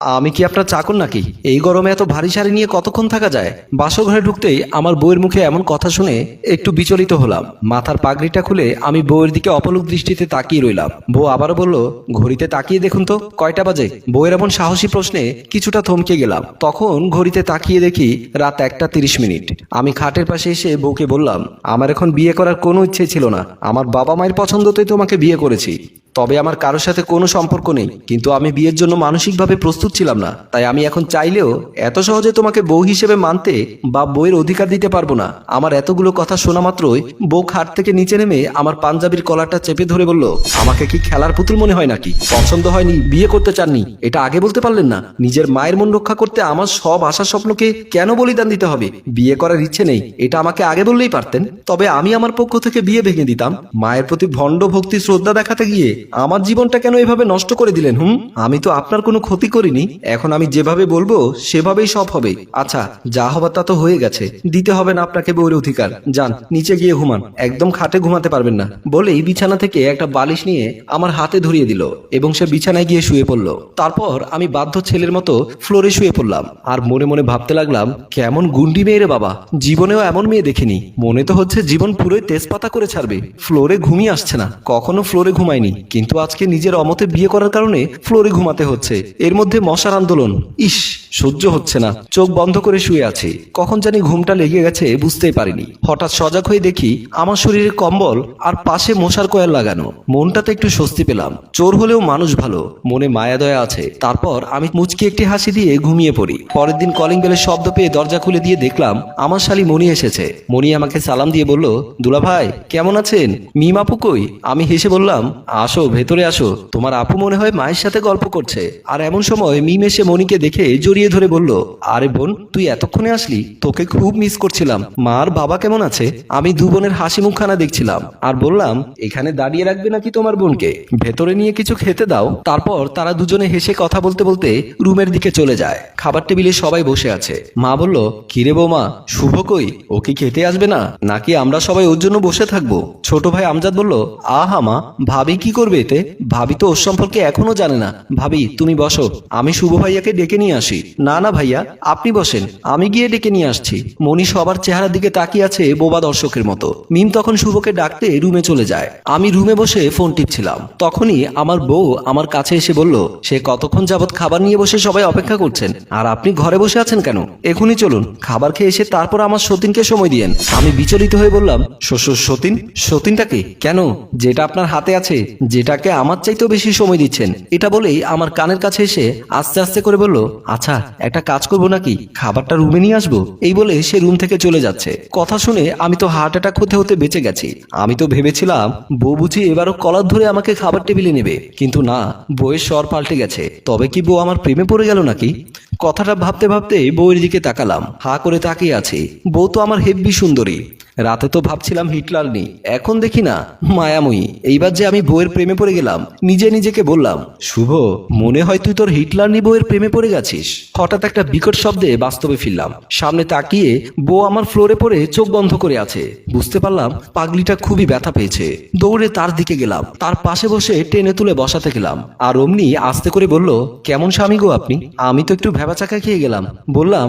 আমি কি আপনার চাকর নাকি? এই গরমে এত ভারী শাড়ি নিয়ে কতক্ষণ থাকা যায়? বাসঘরে ঢুকতেই আমার বউয়ের মুখে এমন কথা শুনে একটু বিচলিত হলাম। মাথার পাগড়িটা খুলে আমি বউয়ের দিকে অপলক দৃষ্টিতে তাকিয়ে রইলাম। বউ আবারও বলল, ঘড়িতে তাকিয়ে দেখুন তো কয়টা বাজে। বউয়ের এমন সাহসী প্রশ্নে কিছুটা থমকে গেলাম। তখন ঘড়িতে তাকিয়ে দেখি রাত 1:30। আমি খাটের পাশে এসে বউকে বললাম, আমার এখন বিয়ে করার কোনো ইচ্ছে ছিল না। আমার বাবা মায়ের পছন্দতেই তোমাকে বিয়ে করেছি। তবে আমার কারোর সাথে কোনো সম্পর্ক নেই, কিন্তু আমি বিয়ের জন্য মানসিকভাবে প্রস্তুত ছিলাম না। তাই আমি এখন চাইলেও এত সহজে তোমাকে বউ হিসেবে মানতে বা বউয়ের অধিকার দিতে পারবো না। আমার এতগুলো কথা শোনা মাত্রই বউ খাট থেকে নিচে নেমে আমার পাঞ্জাবির কলারটা চেপে ধরে বলল, আমাকে কি খেলার পুতুল মনে হয় নাকি? পছন্দ হয়নি, বিয়ে করতে চাননি, এটা আগে বলতে পারলেন না? নিজের মায়ের মন রক্ষা করতে আমার সব আশা স্বপ্নকে কেন বলিদান দিতে হবে? বিয়ে করার ইচ্ছে নেই, এটা আমাকে আগে বললেই পারতেন। তবে আমি আমার পক্ষ থেকে বিয়ে ভেঙে দিতাম। মায়ের প্রতি ভণ্ড ভক্তি শ্রদ্ধা দেখাতে গিয়ে আমার জীবনটা কেন এভাবে নষ্ট করে দিলেন? আমি তো আপনার কোনো ক্ষতি করিনি। এখন আমি যেভাবে বলবো সেভাবেই সব হবে। আচ্ছা, যা হবার তা তো হয়ে গেছে, দিতে হবে না আপনাকে বউয়ের অধিকার। যান, নিচে গিয়ে ঘুমান, একদম খাটে ঘুমাতে পারবেন না। বলেই বিছানা থেকে একটা বালিশ নিয়ে আমার হাতে ধরিয়ে দিল এবং সে বিছানায় গিয়ে শুয়ে পড়ল। তারপর আমি বাধ্য ছেলের মতো ফ্লোরে শুয়ে পড়লাম আর মনে মনে ভাবতে লাগলাম, কেমন গুন্ডি মেয়ে রে বাবা, জীবনেও এমন মেয়ে দেখিনি। মনে তো হচ্ছে জীবন পুরোই তেজপাতা করে ছাড়বে। ফ্লোরে ঘুমিয়ে আসছে না, কখনো ফ্লোরে ঘুমায়নি, কিন্তু আজকে নিজের অমতে বিয়ে করার কারণে ফ্লোরে ঘুমাতে হচ্ছে। এর মধ্যে মশার আন্দোলন, ইস, সহ্য হচ্ছে না। চোখ বন্ধ করে শুয়ে আছি, কখন জানি ঘুমটা লেগে গেছে বুঝতেই পারিনি। হঠাৎ সজাগ হয়ে দেখি আমার শরীরে কম্বল আর পাশে মশার কয়েল লাগানো। মনটাতে একটু স্বস্তি পেলাম। চোর হলেও মানুষ ভালো, মনে মায়া দয়া আছে। তারপর আমি মুচকি একটি হাসি দিয়ে ঘুমিয়ে পড়ি। পরের দিন কলিং বেলের শব্দ পেয়ে দরজা খুলে দিয়ে দেখলাম আমার শালী মনি এসেছে। মনি আমাকে সালাম দিয়ে বলল, দুলা ভাই কেমন আছেন? মিম আপু কই? আমি হেসে বললাম, আসো ভেতরে আসো, তোমার আপু মনে হয় মায়ের সাথে গল্প করছে। আর এমন সময় মিম এসে মনিকে দেখে জড়িয়ে ধরে বলল, আরে বোন, তুই এতক্ষণে আসলি? তোকে খুব মিস করছিলাম। মা আর বাবা কেমন আছে? আমি দু বোনের হাসি মুখখানা দেখছিলাম আর বললাম, এখানে দাঁড়িয়ে রাখবে নাকি তোমার বোনকে? ভেতরে নিয়ে কিছু খেতে দাও। তারপর তারা দুজনে হেসে কথা বলতে বলতে রুমের দিকে চলে যায়। খাবার টেবিলে সবাই বসে আছে। মা বলল, কিরে বৌমা, শুভ কই? ও কি খেতে আসবে না নাকি আমরা সবাই ওর জন্য বসে থাকবো? ছোট ভাই আমজাদ বলল, আহা মা, ভাবি কি করবে এতে? ভাবি তো ওর সম্পর্কে এখনো জানে না। ভাবি তুমি বসো, আমি শুভ ভাইয়াকে ডেকে নিয়ে আসি। না না ভাইয়া, আপনি বসেন, আমি গিয়ে ডেকে নিয়ে আসছি। মনি সবার চেহারার দিকে তাকিয়ে আছে বোবা দর্শকের মতো। মিম তখন শুভকে ডাকতে রুমে চলে যায়। আমি রুমে বসে ফোন টিপছিলাম। তখনই আমার বউ আমার কাছে এসে বলল, সে কতক্ষণ যাবত খাবার নিয়ে বসে সবাই অপেক্ষা করছেন, আর আপনি ঘরে বসে আছেন কেন? এখনই চলুন, খাবার খেয়ে এসে তারপর আমার সতীনকে সময় দিয়েন। আমি বিচলিত হয়ে বললাম, সতীন? সতীনটাকে কেন? যেটা আপনার হাতে আছে, যেটাকে আমার চাইতেও বেশি সময় দিচ্ছেন। এটা বলেই আমার কানের কাছে এসে আস্তে আস্তে করে বলল, আচ্ছা একটা কাজ করবো নাকি, খাবারটা রুমে নিয়ে আসবো? এই বলে সে রুম থেকে চলে যাচ্ছে। কথা শুনে আমি তো হার্ট অ্যাটাক হতে হতে বেঁচে গেছি। আমি তো ভেবেছিলাম বউ বুঝি এবারও কলার ধরে আমাকে খাবার টেবিলে নেবে, কিন্তু না, বউয়ের স্বর পাল্টে গেছে। তবে কি বউ আমার প্রেমে পড়ে গেল নাকি? কথাটা ভাবতে ভাবতে বউয়ের দিকে তাকালাম। হা করে তাকিয়ে আছি। বউ তো আমার হেব্বি সুন্দরী। রাতে তো ভাবছিলাম হিটলার নি, এখন দেখি না মায়াময়ী। এইবার যে আমি বউয়ের প্রেমে পড়ে গেলাম। নিজে নিজেকে বললাম, শুভ, মনে হয় তুই তোর হিটলার নি বউয়ের প্রেমে পড়ে গেছিস। হঠাৎ একটা বিকট শব্দে বাস্তবে ফিরলাম। সামনে তাকিয়ে বউ আমার ফ্লোরে পড়ে চোখ বন্ধ করে আছে। বুঝতে পারলাম পাগলিটা খুবই ব্যথা পেয়েছে। দৌড়ে তার দিকে গেলাম, তার পাশে বসে টেনে তুলে বসাতে গেলাম। আর অমনি আস্তে করে বলল, কেমন স্বামী গো আপনি? আমি তো একটু ভেবাচাকা খেয়ে গেলাম। বললাম,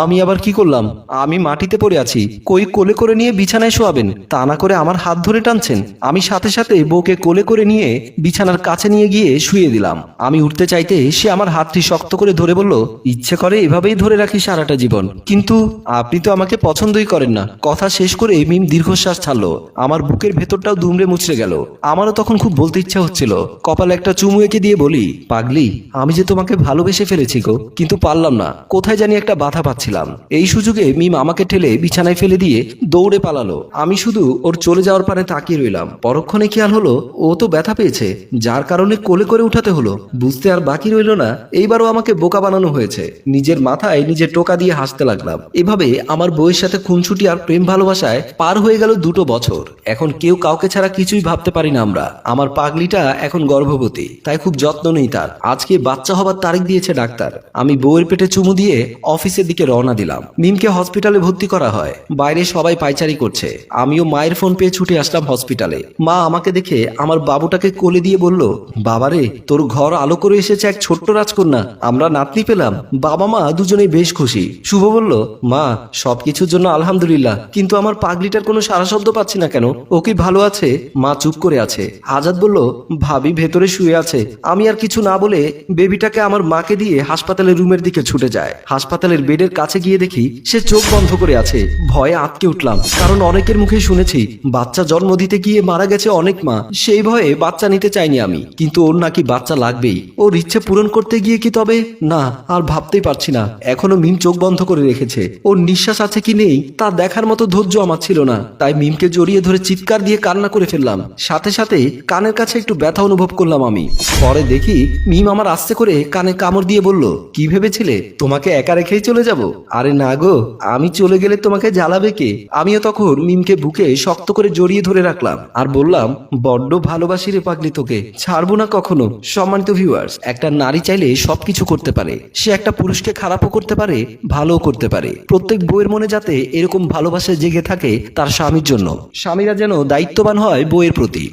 আমি আবার কি করলাম? আমি মাটিতে পড়ে আছি, কই কোলে করে নিয়ে বিছানায় শোয়াবেন, তা না করে আমার হাত ধরে টানছেন। আমি সাথে সাথে বউকে কোলে করে নিয়ে বিছানার কাছে নিয়ে গিয়ে শুয়ে দিলাম। আমি উঠতে চাইতে সে আমার হাতটি শক্ত করে ধরে বলল, ইচ্ছে করে এভাবেই ধরে রাখি সারাটা জীবন, কিন্তু আপনি তো আমাকে পছন্দই করেন না। কথা শেষ করে মিম দীর্ঘশ্বাস ছাড়লো। আমার বুকের ভেতরটাও দুমড়ে মুচড়ে গেল। আমারও তখন খুব বলতে ইচ্ছা হচ্ছিল। কপালে একটা চুমু এঁকে দিয়ে বলি, পাগলি, আমি যে তোমাকে ভালোবেসে ফেলেছি গো, কিন্তু পারলাম না, কোথায় জানি একটা বাধা পাচ্ছিলাম। এই সুযোগে মিম আমাকে ঠেলে বিছানায় ফেলে দিয়ে দৌড়ে পালালো। আমি শুধু ওর চলে যাওয়ার পানে তাকিয়ে রইলাম। পরক্ষণে খেয়াল হলো ও তো ব্যথা পেয়েছে, যার কারণে কোলে করে উঠাতে হলো। বুঝতে আর বাকি রইল না, এইবারও আমাকে বোকা বানানো হয়েছে। নিজের মাথায় নিজে টোকা দিয়ে হাসতে লাগলাম। এভাবে আমার বউয়ের সাথে খুনসুটি আর প্রেম ভালোবাসায় পার হয়ে গেল 2 বছর। এখন কেউ কাউকে ছাড়া কিছুই ভাবতে পারি না আমরা। আমার পাগলিটা এখন গর্ভবতী, তাই খুব যত্ন নেই তার। আজকে বাচ্চা হবার তারিখ দিয়েছে ডাক্তার। আমি বউয়ের পেটে চুমু দিয়ে অফিসের দিকে রওনা দিলাম। মিমকে হসপিটালে ভর্তি করা হয়। বাইরে সবাই পাইছে পায়চারি করছে। আমিও মায়ের ফোন পেয়ে ছুটে আসলাম হসপিটালে। মা আমাকে দেখে আমার বাবুটাকে কোলে দিয়ে বলল, বাবারে তোর ঘর আলো করে এসেছে এক ছোট্ট রাজকন্যা, আমরা নাতনি পেলাম। বাবা মা দুজনেই বেশ খুশি। শুভ বলল, মা সবকিছুর জন্য আলহামদুলিল্লাহ, কিন্তু আমার পাগলিটার কোনো সারা শব্দ পাচ্ছি না কেন, ও কি ভালো আছে? মা চুপ করে আছে। আজাদ বলল, ভাবি ভেতরে শুয়ে আছে। আমি আর কিছু না বলে বেবিটাকে আমার মাকে দিয়ে হাসপাতালের রুমের দিকে ছুটে যায়। হাসপাতালের বেডের কাছে গিয়ে দেখি সে চোখ বন্ধ করে আছে। ভয়ে আটকে উঠলাম, কারণ অনেকের মুখে শুনেছি বাচ্চা জন্ম দিতে গিয়ে মারা গেছে অনেক মা। সেই ভয়ে বাচ্চা নিতে চাইনি আমি, কিন্তু ওর নাকি বাচ্চা লাগবেই। ওর ইচ্ছে পূরণ করতে গিয়ে কি তবে না, আর ভাবতেই পারছি না। এখনো মিম চোখ বন্ধ করে রেখেছে। ওর নিঃশ্বাস আছে কি নেই তা দেখার মতো ধৈর্য আমার ছিল না। তাই মিমকে জড়িয়ে ধরে চিৎকার দিয়ে কান্না করে ফেললাম। সাথে সাথে কানের কাছে একটু ব্যথা অনুভব করলাম আমি। পরে দেখি মিম আমার আস্তে করে কানে কামড় দিয়ে বলল, কি ভেবেছিলে তোমাকে একা রেখেই চলে যাব? আরে না গো, আমি চলে গেলে তোমাকে জ্বালাবে কে? আমিও তখন মিমকে বুকে শক্ত করে জড়িয়ে ধরে রাখলাম আর বললাম, বড্ড ভালোবাসি রে পাগলি, তোকে ছাড়বো না কখনো। সম্মানিত ভিউয়ার্স, একটা নারী চাইলে সবকিছু করতে পারে। সে একটা পুরুষকে খারাপও করতে পারে, ভালোও করতে পারে। প্রত্যেক বউয়ের মনে যাতে এরকম ভালোবাসা জেগে থাকে তার স্বামীর জন্য। স্বামীরা যেন দায়িত্ববান হয় বউয়ের প্রতি।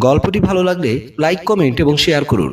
গল্পটি ভালো লাগলে লাইক, কমেন্ট এবং শেয়ার করুন।